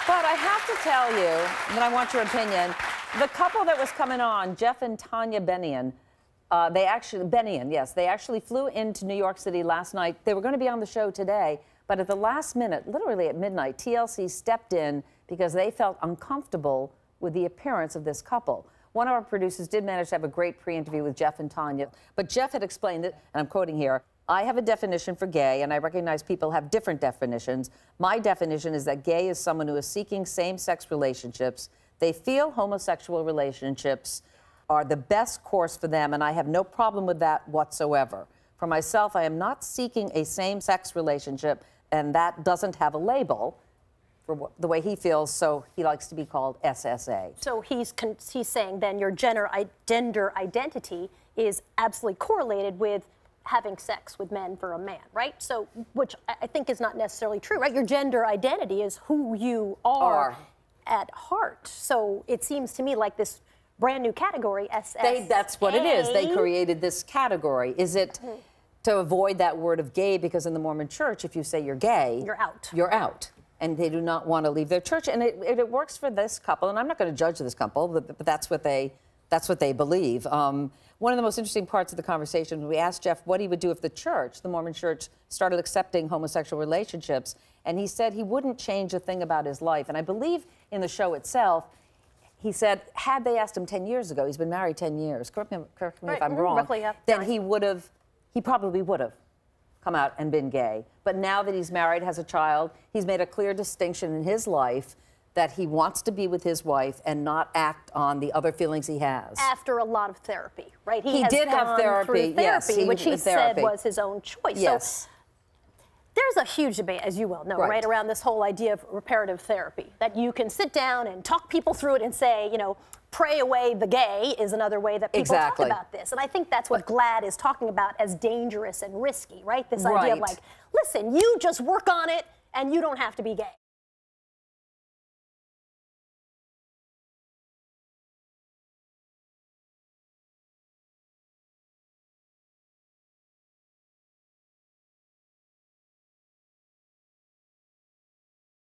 But I have to tell you, and I want your opinion, the couple that was coming on, Jeff and Tanya Benion, they actually flew into New York City last night. They were going to be on the show today, but at the last minute, literally at midnight, TLC stepped in because they felt uncomfortable with the appearance of this couple. One of our producers did manage to have a great pre-interview with Jeff and Tanya, but Jeff had explained it, and I'm quoting here, "I have a definition for gay, and I recognize people have different definitions. My definition is that gay is someone who is seeking same-sex relationships. They feel homosexual relationships are the best course for them, and I have no problem with that whatsoever. For myself, I am not seeking a same-sex relationship, and that doesn't have a label for the way he feels, so he likes to be called SSA." So he's saying then your gender identity is absolutely correlated with having sex with men for a man, right? So, which I think is not necessarily true, right? Your gender identity is who you are at heart. So it seems to me like this brand new category, SSA. That's what it is. They created this category. Is it to avoid that word of gay? Because in the Mormon church, if you say you're gay, you're out. You're out. And they do not want to leave their church. And it works for this couple. And I'm not going to judge this couple, but that's what they believe. One of the most interesting parts of the conversation, we asked Jeff what he would do if the church, the Mormon church, started accepting homosexual relationships. And he said he wouldn't change a thing about his life. And I believe in the show itself, he said, had they asked him 10 years ago, he's been married 10 years, correct me if I'm wrong, roughly, yeah. then he probably would have come out and been gay. But now that he's married, has a child, he's made a clear distinction in his life that he wants to be with his wife and not act on the other feelings he has. After a lot of therapy, right? He did have therapy, yes, which he said was his own choice. Yes. So there's a huge debate, as you well know, right, around this whole idea of reparative therapy, that you can sit down and talk people through it and say, you know, pray away the gay is another way that people talk about this. And I think that's what GLAAD is talking about as dangerous and risky, right? This idea of like, listen, you just work on it and you don't have to be gay.